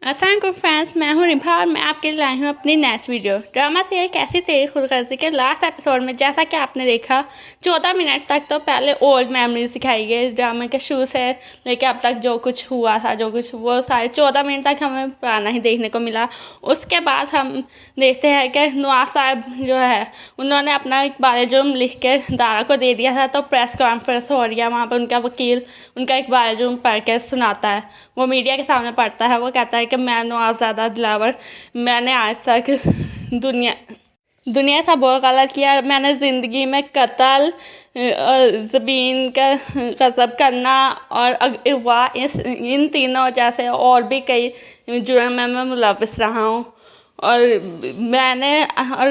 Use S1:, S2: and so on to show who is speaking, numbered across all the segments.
S1: अस्सलाम फ्रेंड्स, मैं हूं रिभा और मैं आपके लिए लाई हूं अपनी नेक्स्ट वीडियो। ड्रामा सीरियल कैसी तेरी खुदगर्जी के लास्ट एपिसोड में जैसा कि आपने देखा 14 मिनट तक तो पहले ओल्ड मेमोरीज दिखाई गई इस ड्रामे के शुरू से लेकर अब तक जो कुछ हुआ था, जो कुछ वो सारे 14 मिनट तक हमें पुराना ही देखने को मिला। उसके बाद हम देखते हैं कि नवाज साहब जो है उन्होंने अपना एक बारजुर्म लिख के दारा को दे दिया था, तो प्रेस कॉन्फ्रेंस हो रही है। वहाँ पर उनका वकील उनका एक बारजुर्म पढ़ के सुनाता है, वो मीडिया के सामने पढ़ता है। वो कहता है कि मैं नवाज़ादा दिलावर, मैंने आज तक दुनिया था बहुत गलत किया। मैंने ज़िंदगी में कत्ल और ज़मीन का गज़ब करना और अगवा इन तीनों जैसे और भी कई जुर्म में मैं मुलविस रहा हूँ। और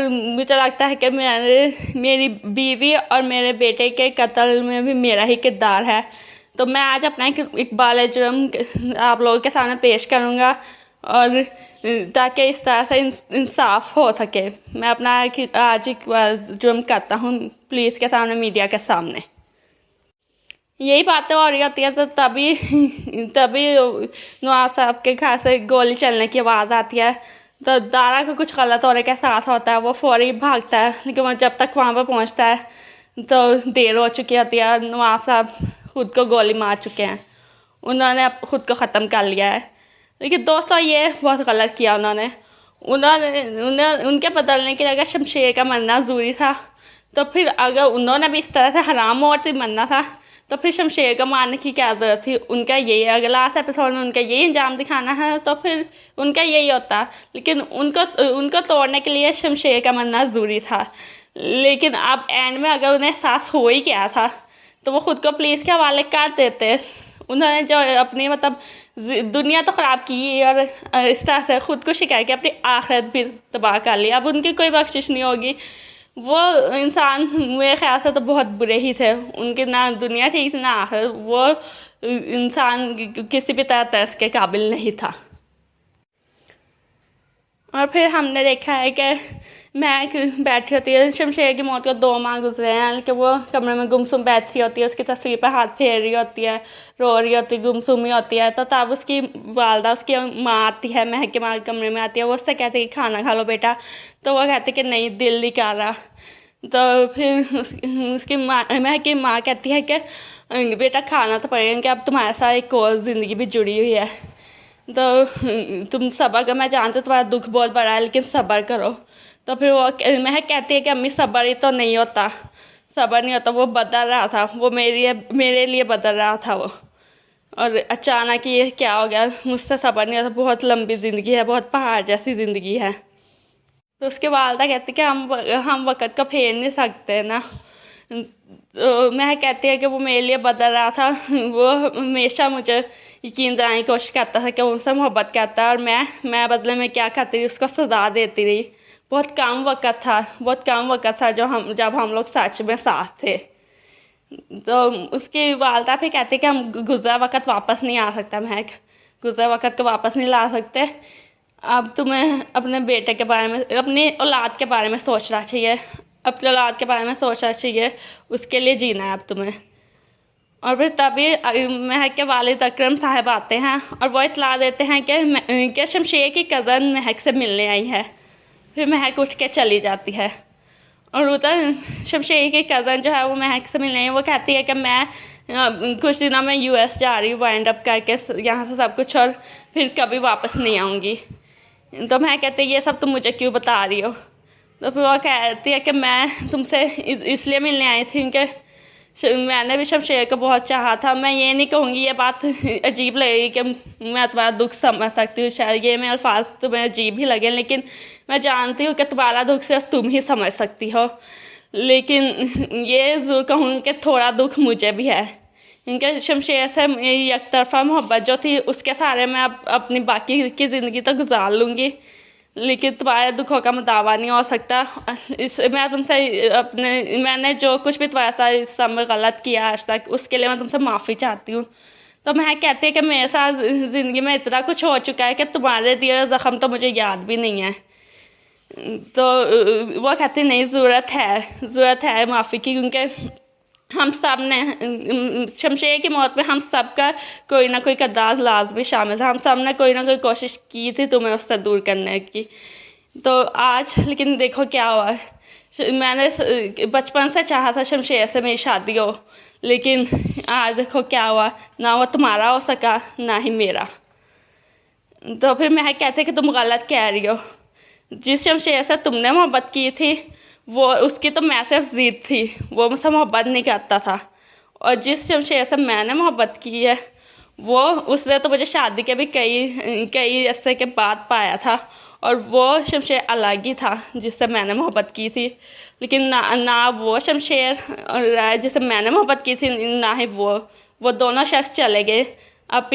S1: मुझे लगता है कि मेरी बीवी और मेरे बेटे के कत्ल में भी मेरा ही किरदार है। तो मैं आज अपना एक बाल-ए-जुर्म आप लोगों के सामने पेश करूँगा और ताकि इस तरह से इंसाफ हो सके। मैं अपना आज एक बाल-ए-जुर्म करता हूँ पुलिस के सामने, मीडिया के सामने। यही बातें हो रही होती है तो तभी नवाज साहब के घर से गोली चलने की आवाज़ आती है। तो दारा को कुछ गलत होने का एहसास होता है, वो फौरी भागता है, लेकिन वो जब तक वहाँ पर पहुँचता है तो देर हो चुकी होती है। नवाज साहब खुद को गोली मार चुके हैं, उन्होंने खुद को ख़त्म कर लिया है। लेकिन दोस्तों ये बहुत गलत किया उन्होंने उनके बदलने के लिए अगर शमशेर का मरना ज़रूरी था तो फिर अगर उन्होंने भी इस तरह से हराम मौत मरना था तो फिर शमशेर को मारने की क्या ज़रूरत थी। उनका यही अगर लास्ट एपिसोड में उनका यही अंजाम दिखाना है तो फिर उनका यही होता, लेकिन उनको तोड़ने के लिए शमशेर का मरना ज़रूरी था। लेकिन अब एंड में अगर उन्हें एहसास हो ही गया था तो वो खुद को पुलिस के हवाले कर देते। उन्होंने जो अपनी दुनिया तो ख़राब की और इस तरह से खुद को शिकायत की, अपनी आखिरत भी तबाह कर ली। अब उनकी कोई बख्शिश नहीं होगी। वो इंसान मेरे ख्याल से तो बहुत बुरे ही थे, उनकी ना दुनिया ठीक थी ना आखिरत। वो इंसान किसी भी तरह तरस के काबिल नहीं था। और फिर हमने देखा है कि महक बैठी होती है, शमशेर की मौत को 2 माह गुजरे हैं, लेकिन वो कमरे में गुमसुम बैठी होती है, उसकी तस्वीर पर हाथ फेर रही होती है, रो रही होती है, गुमसुमी होती है। तो तब उसकी वालदा, उसकी माँ आती है, महक की माँ कमरे में आती है। वो उससे कहती है कि खाना खा लो बेटा, तो वो कहती है कि नहीं, दिल नहीं कर रहा। तो फिर उसकी माँ, महक की माँ कहती है कि बेटा खाना तो पड़ेगा कि अब तुम्हारे साथ एक और ज़िंदगी भी जुड़ी हुई है, तो तुम सब्र करो। मैं जानती हूँ तुम्हारा दुख बहुत बड़ा है, लेकिन सब्र करो। तो फिर वो महक कहती है कि अम्मी सब्र ही तो नहीं होता, सब्र नहीं होता, वो बदल रहा था, वो मेरे लिए बदल रहा था वो। और अचानक ये क्या हो गया, मुझसे सब्र नहीं होता, बहुत लंबी ज़िंदगी है, बहुत पहाड़ जैसी ज़िंदगी है। तो उसके वालदा कहती कि हम वक़्त को फेर नहीं सकते ना। तो मैं कहती है कि वो मेरे लिए बदल रहा था, वो हमेशा मुझे यकीन दिलाने की कोशिश करता था कि वो मुझसे मोहब्बत करता है, और मैं बदले में क्या करती रही, उसको सज़ा देती रही। बहुत कम वक़्त था जब हम लोग सच में साथ थे। तो उसकी वालदा फिर कहती कि हम गुज़रा वक़्त वापस नहीं आ सकता महक, गुज़रा वक़्त को वापस नहीं ला सकते। अब तुम्हें अपने बेटे के बारे में, अपनी औलाद के बारे में सोचना चाहिए, अपनी औलाद के बारे में सोचना चाहिए, उसके लिए जीना है अब तुम्हें। और फिर तभी महक के वालिद अकरम साहब आते हैं और वो इतला देते हैं कि शमशेर की कज़न महक से मिलने आई है। फिर महक उठ के चली जाती है और उधर शमशेर की कज़न जो है वो महक से मिलने आई। वो कहती है कि मैं कुछ दिनों में US जा रही हूँ, वाइंड अप करके यहाँ से सब कुछ, और फिर कभी वापस नहीं आऊँगी। तो महक कहती है ये सब तुम मुझे क्यों बता रही हो। तो फिर वो कहती है कि मैं तुमसे इसलिए मिलने आई थी कि मैंने भी शमशेर को बहुत चाहा था। मैं ये नहीं कहूँगी, ये बात अजीब लगेगी कि मैं तुम्हारा दुख समझ सकती हूँ, शायद ये मेरे अल्फाज तुम्हें अजीब ही लगे, लेकिन मैं जानती हूँ कि तुम्हारा दुख सिर्फ तुम ही समझ सकती हो। लेकिन ये ज़रूर कहूँगी कि थोड़ा दुख मुझे भी है, क्योंकि शमशेर से मेरी एक तरफा मोहब्बत जो थी उसके सहारे मैं अब अपनी बाकी की ज़िंदगी तो गुजार लूँगी, लेकिन तुम्हारे दुखों का मुदावा नहीं हो सकता। मैं तुमसे मैंने जो कुछ भी तुम्हारे साथ इस समय गलत किया आज तक, उसके लिए मैं तुमसे माफ़ी चाहती हूँ। तो मैं कहती है कि मेरे साथ ज़िंदगी में इतना कुछ हो चुका है कि तुम्हारे दिए ज़ख्म तो मुझे याद भी नहीं है। तो वो कहती नहीं, ज़रूरत है माफ़ी की, क्योंकि हम सब ने शमशेर की मौत में हम सब का कोई ना कोई किरदार लाजमी शामिल था। हम सब ने कोई ना कोई कोशिश की थी तुम्हें उससे दूर करने की। तो आज लेकिन देखो क्या हुआ। मैंने बचपन से चाहा था शमशेर से मेरी शादी हो, लेकिन आज देखो क्या हुआ, ना वो तुम्हारा हो सका ना ही मेरा। तो फिर मैं कहते कि तुम गलत कह रही हो। जिस शमशेर से तुमने मोहब्बत की थी वो उसकी तो मैं सिर्फ ज़िद थी, वो मुझसे मोहब्बत नहीं करता था। और जिस शमशेर से मैंने मोहब्बत की है वो उसने तो मुझे शादी के भी कई अरसे के बाद पाया था, और वो शमशेर अलग ही था जिससे मैंने मोहब्बत की थी। लेकिन ना वो शमशेर जिससे मैंने मोहब्बत की थी ना ही वो दोनों शख्स चले गए। अब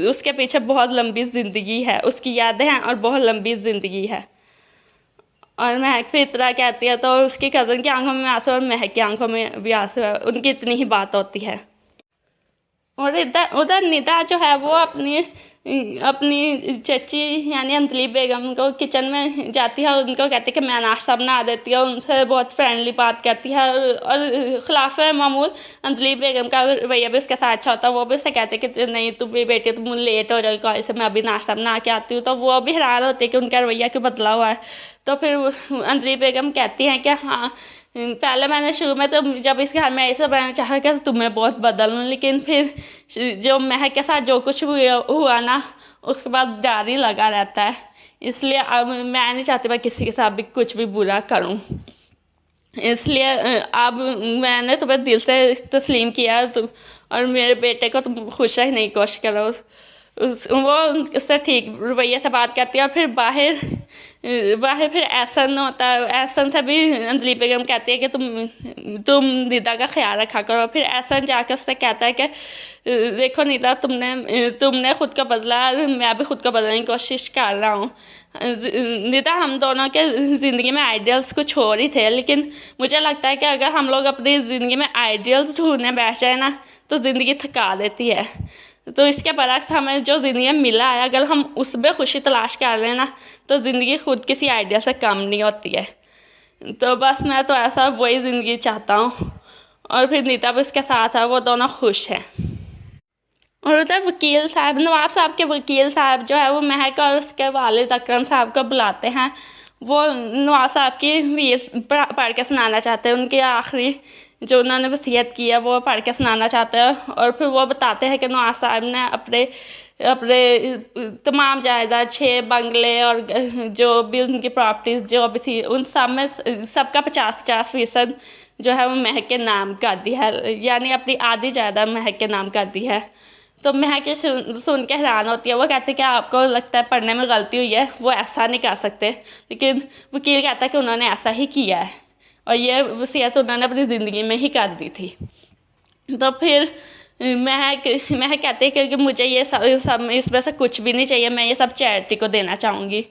S1: उसके पीछे बहुत लंबी ज़िंदगी है, उसकी यादें हैं और बहुत लंबी ज़िंदगी है। और महक फिर इतना कहती है तो उसकी कज़न की आंखों में आंसू और महक की आंखों में भी आंसू है, उनकी इतनी ही बात होती है। और उधर निदा जो है वो अपनी चची यानी अंजलि बेगम को किचन में जाती है और उनको कहती है कि मैं नाश्ता बना देती है। उनसे बहुत फ्रेंडली बात करती है और खिलाफ मामूल अंजलि बेगम का रवैया भी उसके साथ अच्छा होता है। वो भी उससे कहते हैं कि नहीं तू भी बेटी तुम लेट हो जाएगी कॉलेज से, मैं अभी नाश्ता बना के आती हूँ। तो वो भी हैरान होती है कि उनका रवैया क्यों बदला हुआ है। तो फिर अंजलि बेगम कहती हैं कि हाँ पहले मैंने शुरू में तो जब इस घर में आई तो मैंने चाहा कि तुम्हें बहुत बदलूँ, लेकिन फिर जो महक के साथ जो कुछ हुआ ना उसके बाद डर ही लगा रहता है। इसलिए अब मैं नहीं चाहती मैं किसी के साथ भी कुछ भी बुरा करूँ। इसलिए अब मैंने तुम्हें दिल से तस्लीम किया और मेरे बेटे को तुम खुश रहने की कोशिश करो। वो उससे ठीक रवैये से बात करती है। और फिर बाहर फिर एहसन होता है, एहसन से भी अंजलि बेगम कहती है कि तुम निदा का ख्याल रखा करो। फिर एहसन जाकर उससे कहता है कि देखो निदा तुमने खुद को बदला और मैं भी खुद को बदलने की कोशिश कर रहा हूँ। निदा हम दोनों के ज़िंदगी में आइडियल्स कुछ और ही थे, लेकिन मुझे लगता है कि अगर हम लोग अपनी ज़िंदगी में आइडियल्स ढूंढने बैठ जाए ना तो ज़िंदगी थका देती है। तो इसके बरक्स हमें जो ज़िंदगी में मिला है अगर हम उसमें खुशी तलाश कर रहे हैं ना तो ज़िंदगी खुद किसी आइडिया से कम नहीं होती है। तो बस मैं तो ऐसा वही ज़िंदगी चाहता हूँ। और फिर नीता भी उसके साथ है, वो दोनों खुश हैं। और उधर वकील साहब नवाब साहब के वकील साहब जो है वो महक और उसके वालिद अकरम साहब को बुलाते हैं। वो नवाब साहब की वीर पढ़ के सुनाना चाहते हैं, उनकी आखिरी जो उन्होंने वसीयत की है वो पढ़ के सुनाना चाहते हैं। और फिर वो बताते हैं कि नवाब साहब ने अपने तमाम जायदाद 6 बंगले और जो भी उनकी प्रॉपर्टीज़ जो भी थी उन सब में सबका 50-50% जो है वो महक के नाम कर दी है, यानी अपनी आधी जायदाद महक के नाम कर दी है। तो महक सुन के हैरान होती है। वो कहते हैं कि आपको लगता है पढ़ने में गलती हुई है, वो ऐसा नहीं कर सकते। लेकिन वकील कहता है कि उन्होंने ऐसा ही किया है और ये वसीयत उन्होंने अपनी ज़िंदगी में ही कर दी थी। तो फिर महक कहते हैं कि मुझे ये सब इसमें से कुछ भी नहीं चाहिए, मैं ये सब चैरिटी को देना चाहूँगी।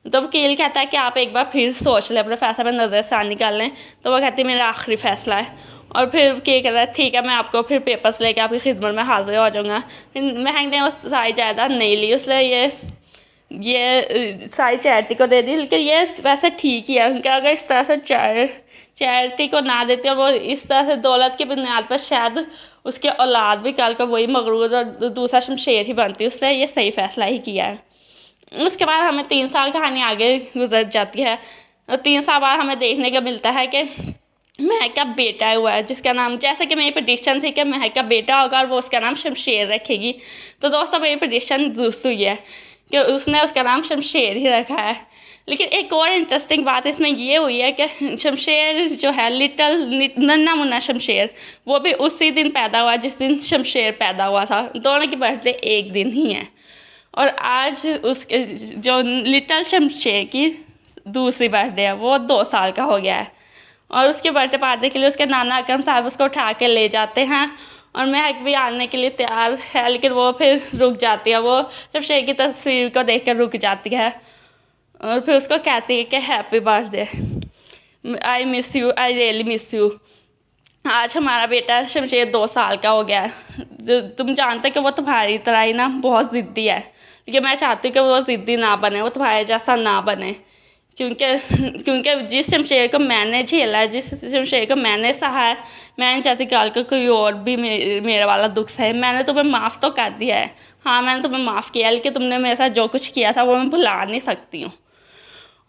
S1: तो वकील कहता है कि आप एक बार फिर सोच लें, अपने फैसले में नज़रसानी कर लें। तो वो कहती है मेरा आखिरी फैसला है। और फिर वकील कहता है ठीक है मैं आपको फिर पेपर्स लेके आपकी खिदमत में हाजिर हो जाऊँगा। महक ने वो सारी जायदाद नहीं ली, उसने ये सारी चैरिटी को दे दी। लेकिन ये वैसे ठीक ही है क्योंकि अगर इस तरह से चैरिटी को ना देती और वो इस तरह से दौलत की बुनियाद पर शायद उसके औलाद भी कल को वही मगरूर और दूसरा शमशेर ही बनती। उसने ये सही फैसला ही किया है। उसके बाद हमें 3 साल कहानी आगे गुजर जाती है और 3 साल बाद हमें देखने को मिलता है कि महक का बेटा हुआ है जिसका नाम, जैसे कि मेरी प्रेडिक्शन थी कि महक का बेटा होगा और वो उसका नाम शमशेर रखेगी। तो दोस्तों मेरी प्रेडिक्शन दुरुस्त हुई है कि उसने उसका नाम शमशेर ही रखा है। लेकिन एक और इंटरेस्टिंग बात इसमें ये हुई है कि शमशेर जो है नन्ना मुन्ना शमशेर वो भी उसी दिन पैदा हुआ जिस दिन शमशेर पैदा हुआ था। दोनों की बर्थडे एक दिन ही है और आज उसके जो लिटल शमशेर की दूसरी बर्थडे है वो 2 साल का हो गया है। और उसके बर्थडे पार्टी के लिए उसके नाना अकरम साहब उसको उठा के ले जाते हैं और महक भी आने के लिए तैयार है, लेकिन वो फिर रुक जाती है। वो शमशेर की तस्वीर को देख कर रुक जाती है और फिर उसको कहती है कि happy birthday, I miss you, I really miss you. आज हमारा बेटा शमशेर 2 साल का हो गया है। तुम जानते कि वो तुम्हारी तरह ही ना बहुत ज़िद्दी है, लेकिन मैं चाहती हूँ कि वो ज़िद्दी ना बने, वो तुम्हारे जैसा ना बने क्योंकि जिस शमशेर को मैंने झेला है, जिस शमशेर को मैंने सहा है, मैं नहीं चाहती कल को कोई और भी मेरे वाला दुख सहे। मैंने तुम्हें माफ़ तो कर दिया है, हाँ मैंने तुम्हें माफ़ किया, लेकिन तुमने मेरे साथ जो कुछ किया था वो मैं भुला नहीं सकती हूँ।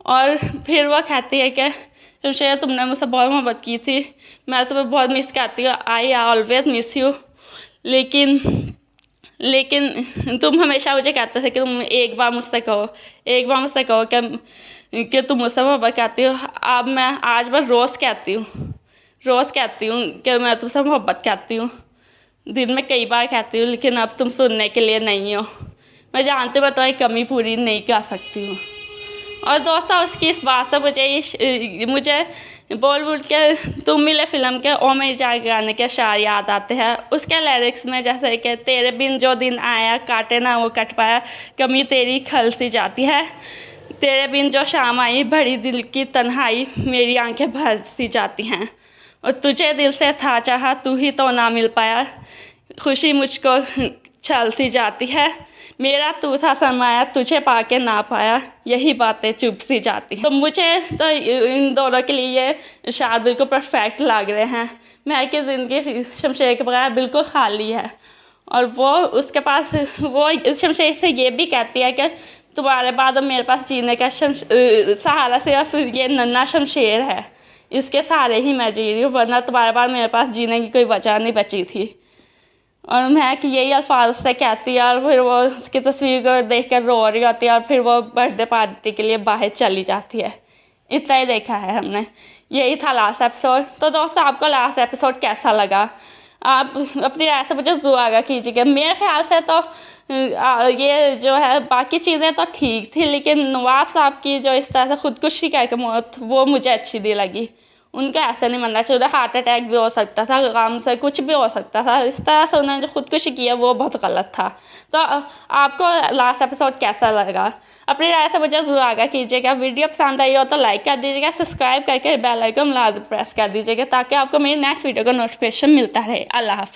S1: और फिर वो कहती है कि शमशेर तुमने मुझसे बहुत मोहब्बत की थी, मैं तुम्हें बहुत मिस करती हूँ, आई ऑलवेज मिस यू, लेकिन तुम हमेशा मुझे कहते थे कि तुम एक बार मुझसे कहो कि तुम मुझसे मोहब्बत करती हो। अब मैं आज बस रोज़ कहती हूँ कि मैं तुमसे मोहब्बत करती हूँ, दिन में कई बार कहती हूँ, लेकिन अब तुम सुनने के लिए नहीं हो। मैं जानती हूँ मैं तुम्हारी कमी पूरी नहीं कर सकती हूँ। और दोस्तों उसकी इस बात से मुझे बॉलीवुड के तुम मिले फिल्म के ओ मेरी जान गाने के अशार याद आते हैं। उसके लिरिक्स में जैसे कि तेरे बिन जो दिन आया, काटे ना वो कट पाया, कमी तेरी खल सी जाती है, तेरे बिन जो शाम आई, भरी दिल की तन्हाई, मेरी आंखें भर सी जाती हैं, और तुझे दिल से था चाहा, तू ही तो ना मिल पाया, खुशी मुझको छल सी जाती है, मेरा तू था सरमाया, तुझे पाके ना पाया, यही बातें चुप सी जाती हैं। तो मुझे तो इन दोनों के लिए ये शायद बिल्कुल परफेक्ट लग रहे हैं। महक की ज़िंदगी शमशेर के बगैर बिल्कुल खाली है, और वो उसके पास वो शमशेर से ये भी कहती है कि तुम्हारे बाद अब मेरे पास जीने का सहारा सिर्फ ये नन्हा शमशेर है, इसके सहारे ही मैं जी रही हूँ, वरना तुम्हारे बाद मेरे पास जीने की कोई वजह नहीं बची थी। और महक यही अल्फाज से कहती है, और फिर वो उसकी तस्वीर को देख कर रो रही होती है, और फिर वो बर्थडे पार्टी के लिए बाहर चली जाती है। इतना ही देखा है हमने, यही था लास्ट एपिसोड। तो दोस्तों आपको लास्ट एपिसोड कैसा लगा, आप अपनी राय से मुझे ज़रूर आगाह कीजिएगा। मेरे ख्याल से तो ये जो है बाकी चीज़ें तो ठीक थी, लेकिन नवाब साहब की जो इस तरह से खुदकुशी करके मौत, वो मुझे अच्छी नहीं लगी। उनका ऐसा नहीं मानना चाहिए, हार्ट अटैक भी हो सकता था, गम से कुछ भी हो सकता था, इस तरह से उन्होंने जो खुदकुशी किया वो बहुत गलत था। तो आपको लास्ट एपिसोड कैसा लगा, अपनी राय से मुझे ज़रूर आगाह कीजिएगा। वीडियो पसंद आई हो तो लाइक कर दीजिएगा, सब्सक्राइब करके बेल आइकन लाजमी प्रेस कर दीजिएगा, ताकि आपको मेरी नेक्स्ट वीडियो का नोटिफिकेशन मिलता रहे। अल्लाह हाफिज़।